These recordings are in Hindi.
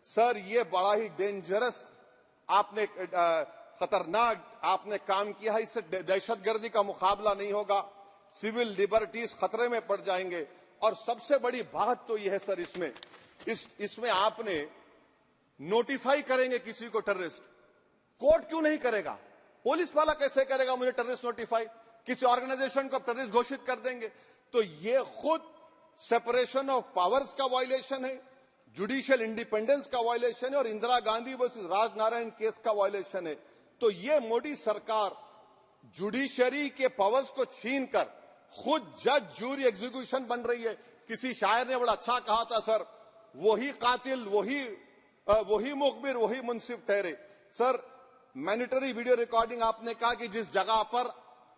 सर ये बड़ा ही डेंजरस आपने खतरनाक आपने काम किया है। इससे दहशतगर्दी का मुकाबला नहीं होगा, सिविल लिबर्टीज खतरे में पड़ जाएंगे। और सबसे बड़ी बात तो यह है सर, इसमें आपने नोटिफाई करेंगे किसी को टेररिस्ट, कोर्ट क्यों नहीं करेगा? पुलिस वाला कैसे करेगा मुझे टेररिस्ट नोटिफाई? किसी ऑर्गेनाइजेशन को टेररिस्ट घोषित कर देंगे। तो ये खुद सेपरेशन ऑफ पावर्स का वायलेशन है, जुडिशियल इंडिपेंडेंस का वायलेशन है और इंदिरा गांधी वर्सेस राजनारायण केस का वायलेशन है। तो ये मोदी सरकार जुडिशरी के पावर्स को छीनकर खुद जज, जूरी, एग्जीक्यूशन बन रही है। किसी शायर ने बड़ा अच्छा कहा था सर, वही कातिल, वही मुखबिर, वही मुंसिफ ठहरे। सर मैंडेटरी वीडियो रिकॉर्डिंग आपने कहा कि जिस जगह पर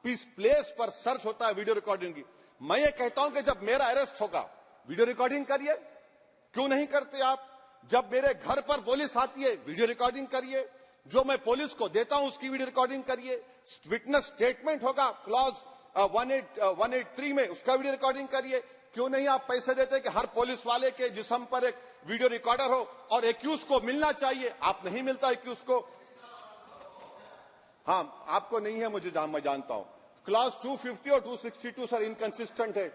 पीस प्लेस पर सर्च होता है वीडियो रिकॉर्डिंग की, मैं ये कहता हूं कि जब मेरा अरेस्ट होगा वीडियो रिकॉर्डिंग करिए, क्यों नहीं करते आप? जब मेरे घर पर पुलिस आती है वीडियो रिकॉर्डिंग करिए, जो मैं पुलिस को देता हूं उसकी वीडियो रिकॉर्डिंग करिए, विटनेस स्टेटमेंट होगा क्लॉज 183 में उसका वीडियो रिकॉर्डिंग करिए। क्यों नहीं आप पैसे देते कि हर पुलिस वाले के जिस्म पर एक वीडियो रिकॉर्डर हो और एक्यूज को मिलना चाहिए? आप नहीं मिलता एक्यूज को। हाँ आपको नहीं है, मुझे मैं जानता हूं। क्लॉज 250 और 262 सर इनकंसिस्टेंट है।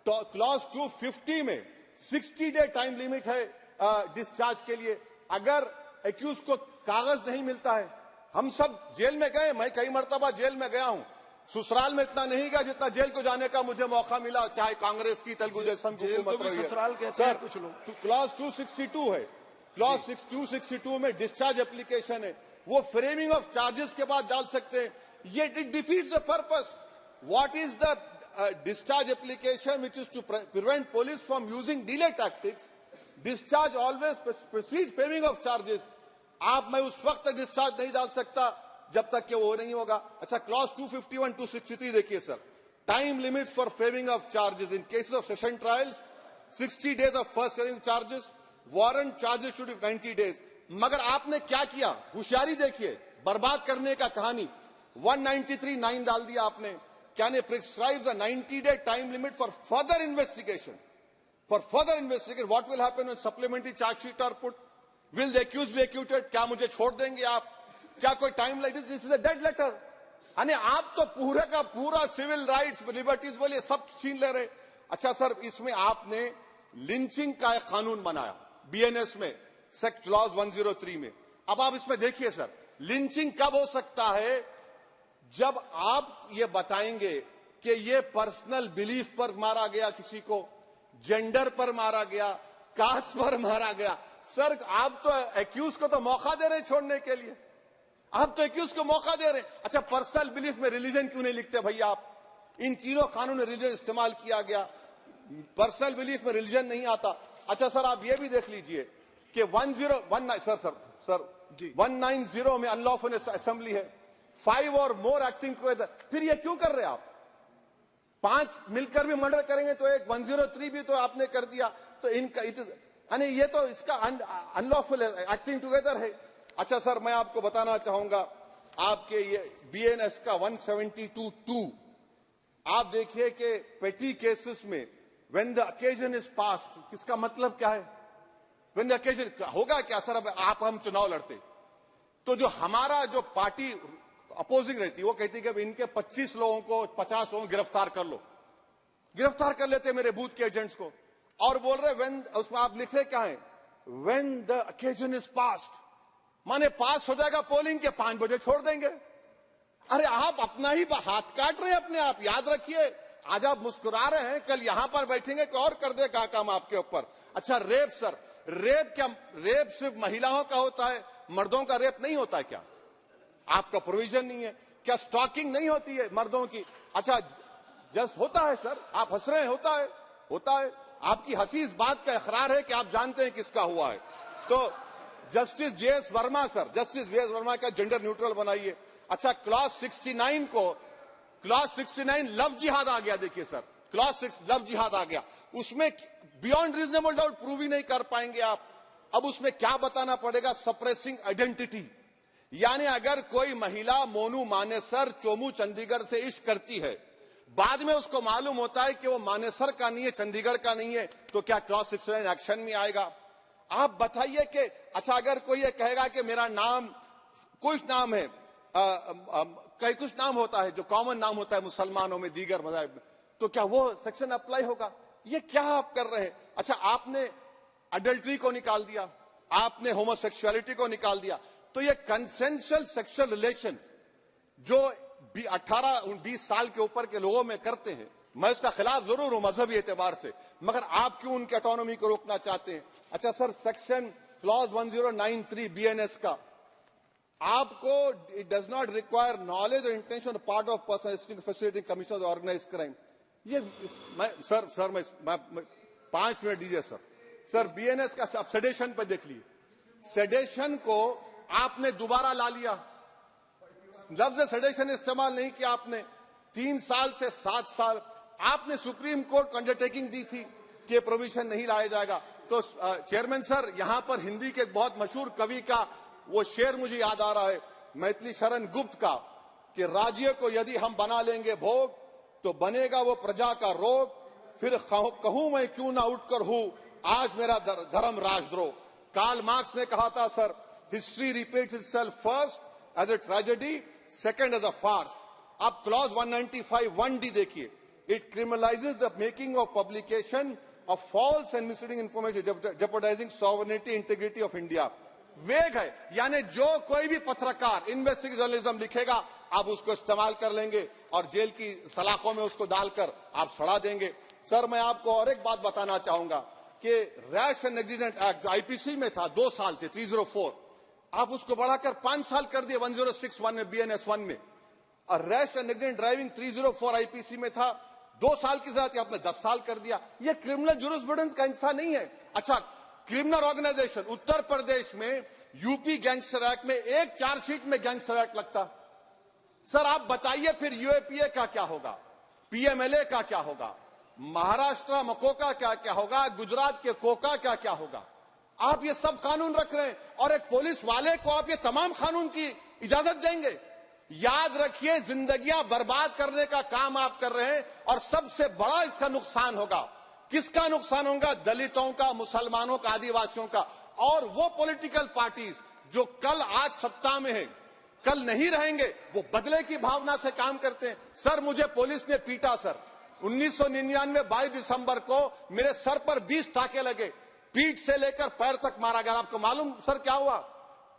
तो क्लॉज 250 में 60 डे टाइम लिमिट है डिस्चार्ज के लिए। अगर एक्यूज को कागज नहीं मिलता है, हम सब जेल में गए, मैं कई मर्तबा जेल में गया हूं, ससुराल में इतना नहीं गया जितना जेल को जाने का मुझे मौका मिला, चाहे कांग्रेस की तेलुगु देशम की हुकूमत रही है। सर क्लॉज 262 है, क्लॉज 262 में डिस्चार्ज एप्लीकेशन है, वो फ्रेमिंग ऑफ चार्जेस के बाद डाल सकते हैं। ये it defeats the purpose. What is the discharge application which is to prevent police from using delay tactics? Discharge always precedes framing of charges. आप मैं उस वक्त तक डिस्चार्ज नहीं डाल सकता जब तक कि वो नहीं होगा। अच्छा क्लॉज 251 263 देखिए sir, time limit for framing of charges in cases of session trials 60 days of first framing charges, warrant charges should be 90 days। मगर आपने क्या किया? होशियारी देखिए, बर्बाद करने का कहानी। 193(9) डाल दिया आपने, Can it prescribes a 90-day time limit for further investigation? For further investigation, what will happen when supplementary charge sheet are put? Will the accused be acquitted? क्या मुझे छोड़ देंगे आप? क्या कोई timeline? This is a dead letter. यानी आप तो पूरे का पूरा सिविल राइट्स, लिबर्टीज बोलिए सब छीन ले रहे। अच्छा सर इसमें आपने लिंचिंग का एक कानून बनाया बीएनएस में, सेक्ट क्लॉज 103 में। अब आप इसमें देखिए सर, लिंचिंग कब हो सकता है? जब आप ये बताएंगे कि ये पर्सनल बिलीफ पर मारा गया, किसी को जेंडर पर मारा गया, कास्ट पर मारा गया। सर आप तो एक्यूज को तो मौका दे रहे हैं छोड़ने के लिए, आप तो एक्यूज को मौका दे रहे हैं। अच्छा पर्सनल बिलीफ में रिलीजन क्यों नहीं लिखते भैया आप? इन तीनों कानून में रिलीजन इस्तेमाल किया गया, पर्सनल बिलीफ में रिलीजन नहीं आता। अच्छा सर आप ये भी देख लीजिए कि 190 में अनलॉफुल असेंबली है, 5 और मोर एक्टिंग टुगेदर। फिर ये क्यों कर रहे हैं आप? 5 मिलकर भी मर्डर करेंगे तो एक 103 भी तो आपने कर दिया। तो इनका यानी ये तो इसका अनलॉफुल एक्टिंग टुगेदर है। अच्छा सर मैं आपको बताना चाहूंगा, आपके ये बीएनएस का 172(2) आप देखिए कि पेटी केसेस में when the occasion is passed, किसका मतलब क्या है? व्हेन द अकेजन होगा क्या सर? अब आप हम चुनाव लड़ते तो जो हमारा जो पार्टी अपोजिंग रहती है वो कहती है कि इनके 25 लोगों को 50 लोगों को गिरफ्तार कर लो, गिरफ्तार कर लेते मेरे बूथ के एजेंट्स को, और बोल रहे व्हेन, उसमें आप लिख रहे क्या है? When the occasion is passed, माने पास हो जाएगा पोलिंग के 5 बजे छोड़ देंगे। अरे आप अपना ही हाथ काट रहे हैं अपने आप। याद रखिए आज आप मुस्कुरा रहे हैं, कल यहां पर बैठेंगे कोई और कर देगा काम आपके ऊपर। अच्छा रेप सर, रेप क्या? रेप सिर्फ महिलाओं का होता है, मर्दों का रेप नहीं होता है क्या? आपका प्रोविजन नहीं है क्या? स्टॉकिंग नहीं होती है मर्दों की? अच्छा जस्ट होता है सर, आप हंस रहे हैं, होता है, होता है। आपकी हंसी इस बात का इकरार है कि आप जानते हैं किसका हुआ है। तो justice JS Verma sir, justice JS Verma का जेंडर न्यूट्रल बनाइए। अच्छा क्लॉज 69 को, क्लॉज 69 लव जिहाद आ गया। देखिए सर क्लॉज 6 लव जिहाद आ गया, उसमें बियॉन्ड रीजनेबल डाउट प्रूव ही नहीं कर पाएंगे आप। अब उसमें क्या बताना पड़ेगा? Suppressing identity. यानी अगर कोई महिला मोनू मानेसर चोमू चंडीगढ़ से इश्क करती है, बाद में उसको मालूम होता है कि वो मानेसर का नहीं है, चंडीगढ़ का नहीं है, तो क्या क्लॉज 69 एक्शन में आएगा? आप बताइए कि अच्छा अगर कोई ये कहेगा कि मेरा नाम कुछ नाम है, कई कुछ नाम होता है जो कॉमन नाम होता है मुसलमानों में, दीगर मज़ाहिब में, तो क्या वो सेक्शन अप्लाई होगा? ये क्या आप कर रहे हैं? अच्छा आपने अडल्ट्री को निकाल दिया, आपने होमोसेक्सुअलिटी को निकाल दिया, तो ये कंसेंशुअल सेक्सुअल रिलेशन जो 18-20 साल के ऊपर के लोगों में करते हैं, मैं इसका खिलाफ जरूर हूं मजहबी एतबार से, मगर आप क्यों उनकी ऑटोनॉमी को रोकना चाहते हैं? अच्छा सर, सेक्शन क्लॉज 1093 बीएनएस का, आपको it does not require knowledge और intention part of person facility commission of organise crime. ये मैं 5 मिनट दीजिए सर। सर बीएनएस का सेडेशन पे देख लीजिए, सेडेशन को आपने दोबारा ला लिया, लफ्ज सेडेशन इस्तेमाल नहीं किया आपने। 3 साल से 7 साल आपने सुप्रीम कोर्ट को अंडरटेकिंग दी थी कि प्रोविजन नहीं लाया जाएगा। तो चेयरमैन सर, यहां पर हिंदी के एक बहुत मशहूर कवि का वो शेर मुझे याद आ रहा है, मैथिली शरण गुप्त का, कि राज्य को यदि हम बना लेंगे भोग तो बनेगा वो प्रजा का रोग, फिर कहूं मैं क्यों ना उठकर हूं आज मेरा धर्म राजद्रोह। कार्ल मार्क्स ने कहा था sir, history repeats itself first as a tragedy, second as a farce. आप क्लॉज 195(1)D देखिए, it criminalises the making of publication of false and misleading information jeopardising sovereignty integrity of India. Vague है, यानी जो कोई भी पत्रकार इन्वेस्टिगेटिव जर्नलिज्म लिखेगा आप उसको इस्तेमाल कर लेंगे और जेल की सलाखों में उसको डालकर आप सड़ा देंगे। सर मैं आपको और एक बात बताना चाहूंगा कि रैश एंड नेग्लिजेंट एक्ट जो आईपीसी में था 2 साल थे 304, आप उसको बढ़ाकर 5 साल कर दिए 1061 में बीएनएस 1 में। और rash and negligent driving 304 IPC में था 2 साल की सजा थी, आपने 10 साल कर दिया। ये क्रिमिनल जुरिस्प्रूडेंस का हिस्सा नहीं है। अच्छा, क्रिमिनल ऑर्गेनाइजेशन उत्तर प्रदेश में यूपी गैंगस्टर एक्ट में एक चार्जशीट में गैंगस्टर एक्ट लगता। सर आप बताइए फिर यूएपीए का क्या होगा, पीएमएलए का क्या होगा, महाराष्ट्र मकोका का क्या होगा, गुजरात के कोका का क्या होगा? आप ये सब कानून रख रहे हैं और एक पुलिस वाले को आप ये तमाम कानून की इजाजत देंगे? याद रखिए, जिंदगियां बर्बाद करने का काम आप कर रहे हैं और सबसे बड़ा इसका नुकसान होगा। किसका नुकसान होगा? दलितों का, मुसलमानों का, आदिवासियों का। और वो पॉलिटिकल पार्टीज जो कल आज सत्ता में है, कल नहीं रहेंगे, वो बदले की भावना से काम करते हैं। सर मुझे पुलिस ने पीटा सर, 1999 22 दिसंबर को मेरे सर पर 20 टाके लगे, पीठ से लेकर पैर तक मारा गया। आपको मालूम सर क्या हुआ?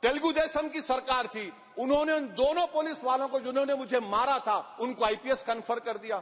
तेलुगु देशम की सरकार थी, उन्होंने उन दोनों पुलिस वालों को जिन्होंने मुझे मारा था उनको आईपीएस कन्फर कर दिया।